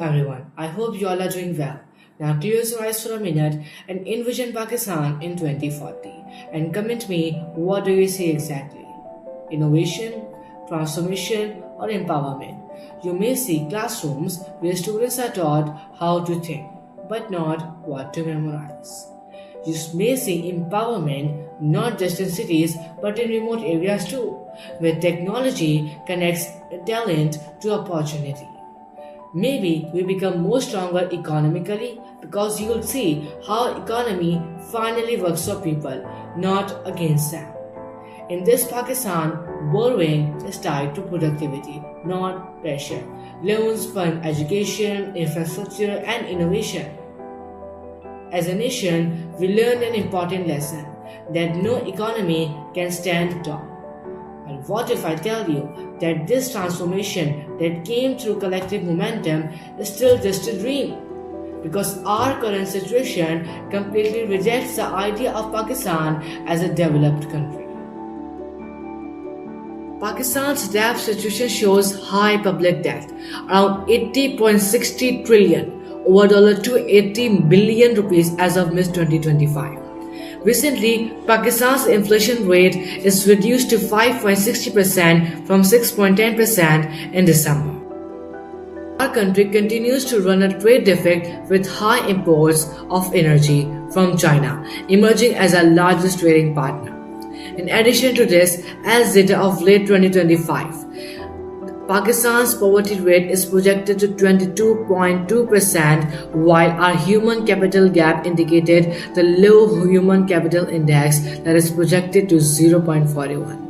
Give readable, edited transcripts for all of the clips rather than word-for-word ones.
everyone. I hope you all are doing well. Now close your eyes for a minute and envision Pakistan in 2040 and comment me what do you see exactly? Innovation, transformation or empowerment? You may see classrooms where students are taught how to think but not what to memorize. You may see empowerment not just in cities but in remote areas too, where technology connects talent to opportunity. Maybe we become more stronger economically because you will see how economy finally works for people, not against them. In this Pakistan, borrowing is tied to productivity, not pressure. Loans fund education, infrastructure, and innovation. As a nation, we learned an important lesson that no economy can stand tall. And what if I tell you that this transformation that came through collective momentum is still just a dream? Because our current situation completely rejects the idea of Pakistan as a developed country. Pakistan's debt situation shows high public debt, around 80.60 trillion, over $280 billion rupees as of May 2025. Recently, Pakistan's inflation rate is reduced to 5.60% from 6.10% in December. Our country continues to run a trade deficit with high imports of energy from China, emerging as our largest trading partner. In addition to this, as data of late 2025, Pakistan's poverty rate is projected to 22.2%, while our human capital gap indicated the low human capital index that is projected to 0.41.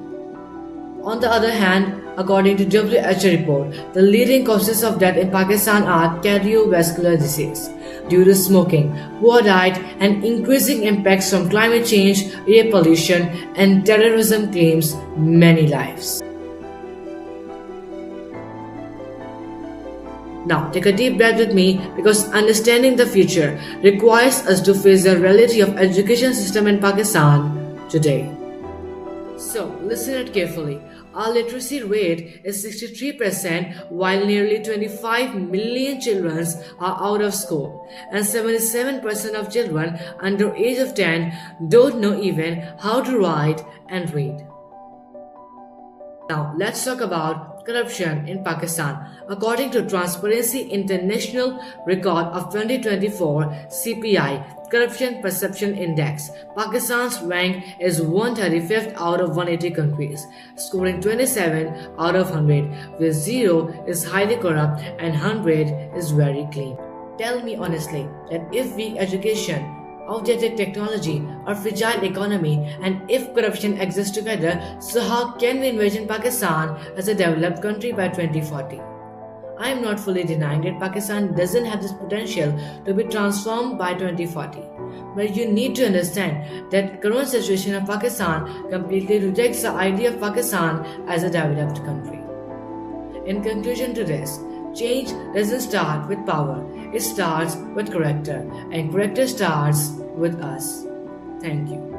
On the other hand, according to WHO report, the leading causes of death in Pakistan are cardiovascular disease due to smoking, poor diet, and increasing impacts from climate change, air pollution, and terrorism claims many lives. Now, take a deep breath with me because understanding the future requires us to face the reality of education system in Pakistan today. So, listen it carefully. Our literacy rate is 63% while nearly 25 million children are out of school and 77% of children under age of 10 don't know even how to write and read. Now, let's talk about corruption in Pakistan. According to Transparency International record of 2024 CPI Corruption Perception Index, Pakistan's rank is 135th out of 180 countries, scoring 27 out of 100, where 0 is highly corrupt and 100 is very clean. Tell me honestly that if weak education, outdated technology, or fragile economy, and if corruption exists together, so how can we envision Pakistan as a developed country by 2040? I am not fully denying that Pakistan doesn't have this potential to be transformed by 2040. But you need to understand that current situation of Pakistan completely rejects the idea of Pakistan as a developed country. In conclusion to this, change doesn't start with power, it starts with character, and character starts with us. Thank you.